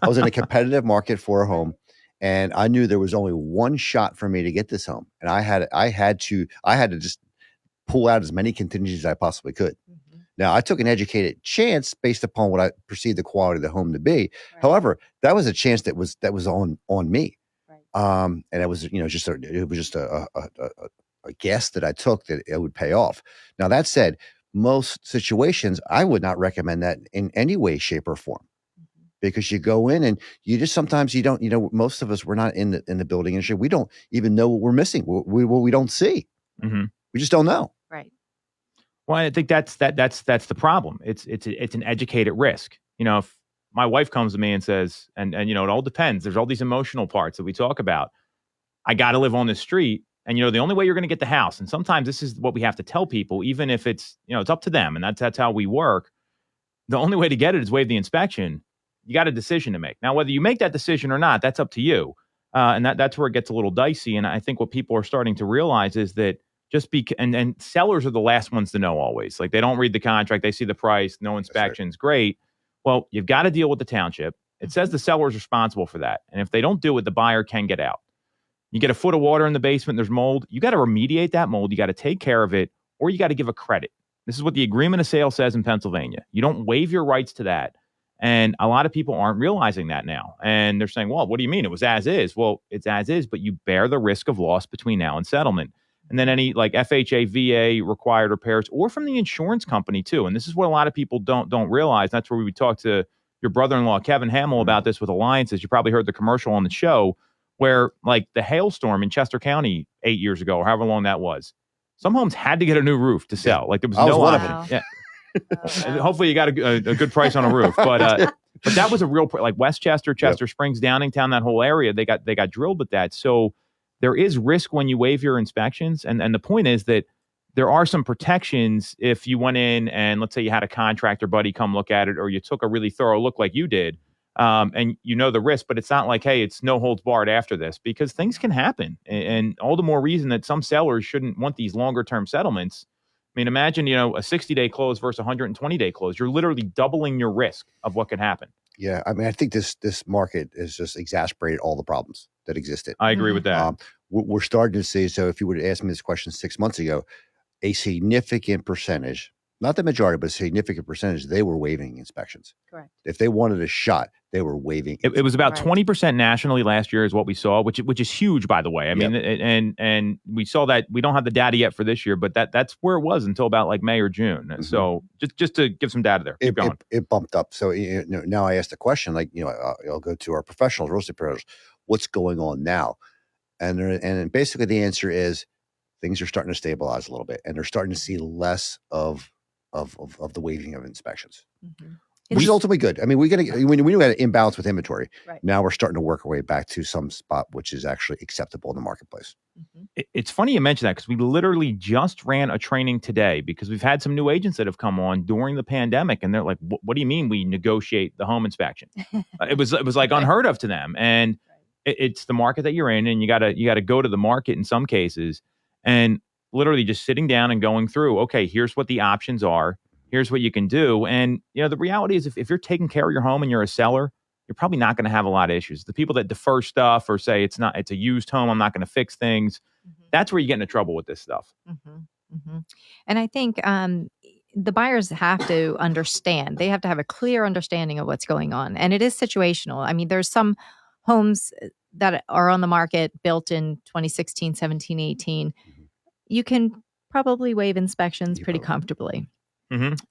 was in a competitive market for a home, and I knew there was only one shot for me to get this home, and I had to just pull out as many contingencies as I possibly could. Now, I took an educated chance based upon what I perceived the quality of the home to be. Right. However, that was a chance that was on me. Right. And it was, it was just a guess that I took that it would pay off. Now, that said, most situations, I would not recommend that in any way, shape, or form. Because you go in and you just sometimes you don't, most of us, we're not in the building industry. We don't even know what we're missing. We don't see. Mm-hmm. We just don't know. Right. Well, I think that's the problem. It's an educated risk. If my wife comes to me and says, and it all depends. There's all these emotional parts that we talk about. I got to live on this street, and the only way you're going to get the house. And sometimes this is what we have to tell people, even if it's it's up to them, and that's how we work. The only way to get it is waive the inspection. You got a decision to make. Now, whether you make that decision or not, that's up to you. And that's where it gets a little dicey. And I think what people are starting to realize is that and sellers are the last ones to know always. Like, they don't read the contract. They see the price, no inspections. Great. Well, you've got to deal with the township. It says the seller is responsible for that. And if they don't do it, the buyer can get out. You get a foot of water in the basement, there's mold. You got to remediate that mold. You got to take care of it, or you got to give a credit. This is what the agreement of sale says in Pennsylvania. You don't waive your rights to that. And a lot of people aren't realizing that now. And they're saying, well, what do you mean? It was as is. Well, it's as is, but you bear the risk of loss between now and settlement. And then any like FHA, VA required repairs, or from the insurance company too. And this is what a lot of people don't realize. That's where we talked to your brother-in-law, Kevin Hamill, about this with Alliances. You probably heard the commercial on the show where like the hailstorm in Chester County 8 years ago, or however long that was. Some homes had to get a new roof to sell. Like, there was no one option. Yeah. Hopefully you got a good price on a roof, but that was a real like Westchester, Chester Springs, Downingtown, that whole area. They got drilled with that. So there is risk when you waive your inspections, and the point is that there are some protections if you went in and let's say you had a contractor buddy come look at it, or you took a really thorough look like you did, and the risk, but it's not like, hey, it's no holds barred after this, because things can happen, and all the more reason that some sellers shouldn't want these longer term settlements. I mean, imagine, a 60-day close versus a 120-day close. You're literally doubling your risk of what could happen. Yeah, I mean, I think this market has just exacerbated all the problems that existed. I agree with that. We're starting to see, so if you would have asked me this question 6 months ago, a significant percentage, not the majority, but a significant percentage, they were waiving inspections. Correct. If they wanted a shot, they were waiving. It was about 20% nationally last year is what we saw, which is huge, by the way. I mean, and we saw that. We don't have the data yet for this year, but that's where it was until about like May or June. Mm-hmm. So just to give some data there. Keep going. It bumped up. So now I ask the question, like, I'll go to our professionals, real estate professionals, what's going on now? And basically the answer is things are starting to stabilize a little bit, and they're starting to see less of the waiving of inspections. Mm-hmm. Which is ultimately good. I mean, we knew we had an imbalance with inventory. Right. Now we're starting to work our way back to some spot which is actually acceptable in the marketplace. Mm-hmm. It's funny you mention that, because we literally just ran a training today, because we've had some new agents that have come on during the pandemic, and they're like, "What do you mean we negotiate the home inspection?" It was like unheard of to them, and it's the market that you're in, and you gotta go to the market in some cases, and literally just sitting down and going through. Okay, here's what the options are. Here's what you can do. And, the reality is if you're taking care of your home and you're a seller, you're probably not going to have a lot of issues. The people that defer stuff or say it's a used home, I'm not going to fix things. Mm-hmm. That's where you get into trouble with this stuff. Mm-hmm. Mm-hmm. And I think the buyers have to understand. They have to have a clear understanding of what's going on. And it is situational. I mean, there's some homes that are on the market built in 2016, 17, 18. You can probably waive inspections pretty comfortably.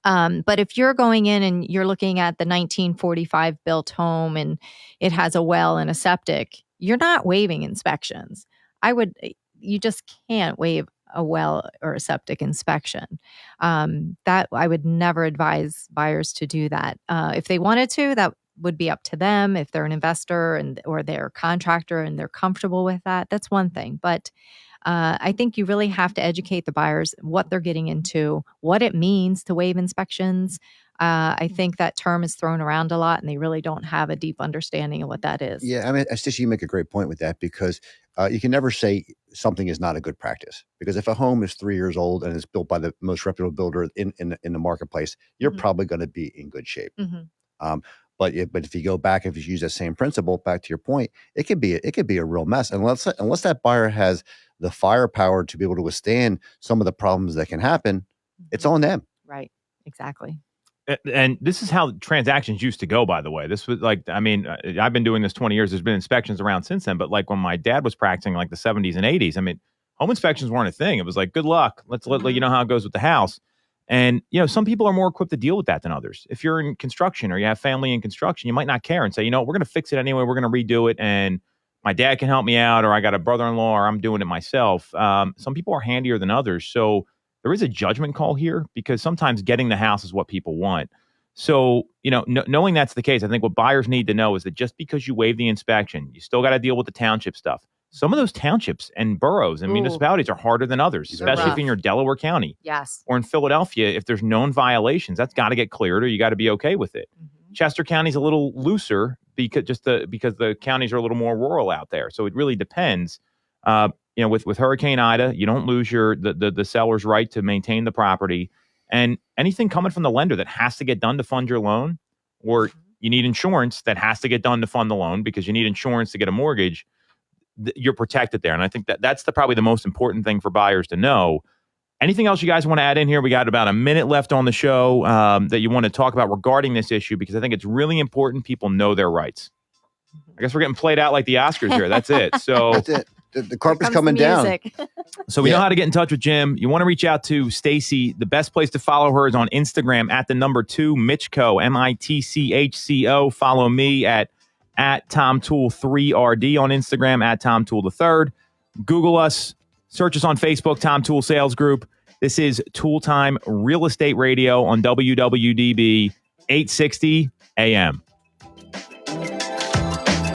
But if you're going in and you're looking at the 1945 built home and it has a well and a septic, you're not waiving inspections. You just can't waive a well or a septic inspection. That I would never advise buyers to do that. If they wanted to, that would be up to them. If they're an investor or they're a contractor and they're comfortable with that, that's one thing. But I think you really have to educate the buyers what they're getting into, what it means to waive inspections. I think that term is thrown around a lot, and they really don't have a deep understanding of what that is. Yeah, I mean, Stacey, you make a great point with that, because you can never say something is not a good practice. Because if a home is 3 years old and it's built by the most reputable builder in the marketplace, you're probably going to be in good shape. But if you go back, if you use that same principle, back to your point, it could be a real mess unless that buyer has the firepower to be able to withstand some of the problems that can happen. It's on them. Right. Exactly. And this is how transactions used to go, by the way. This was I've been doing this 20 years. There's been inspections around since then. But like when my dad was practicing, like the 70s and 80s, home inspections weren't a thing. It was like, good luck. Let's let you know how it goes with the house. And, some people are more equipped to deal with that than others. If you're in construction or you have family in construction, you might not care and say, we're going to fix it anyway. We're going to redo it. And my dad can help me out, or I got a brother-in-law, or I'm doing it myself. Some people are handier than others. So there is a judgment call here, because sometimes getting the house is what people want. So, knowing that's the case, I think what buyers need to know is that just because you waive the inspection, you still got to deal with the township stuff. Some of those townships and boroughs and municipalities are harder than others, especially if you're in Delaware County. Yes. Or in Philadelphia, if there's known violations, that's got to get cleared, or you got to be okay with it. Chester County's a little looser because the counties are a little more rural out there. So it really depends. With Hurricane Ida, you don't lose the seller's right to maintain the property. And anything coming from the lender that has to get done to fund your loan, or you need insurance that has to get done to fund the loan because you need insurance to get a mortgage, you're protected there. And I think that's probably the most important thing for buyers to know. Anything else you guys want to add in here? We got about a minute left on the show that you want to talk about regarding this issue, because I think it's really important people know their rights. I guess we're getting played out like the Oscars here. That's it. So that's it. The carpet's coming down. So we know how to get in touch with Jim. You want to reach out to Stacey. The best place to follow her is on Instagram at @2 Mitchco, MITCHCO. Follow me at Tom Toole 3RD on Instagram, at Tom Toole III. Google us, search us on Facebook, Tom Toole Sales Group. This is Toole Time Real Estate Radio on WWDB 860 AM.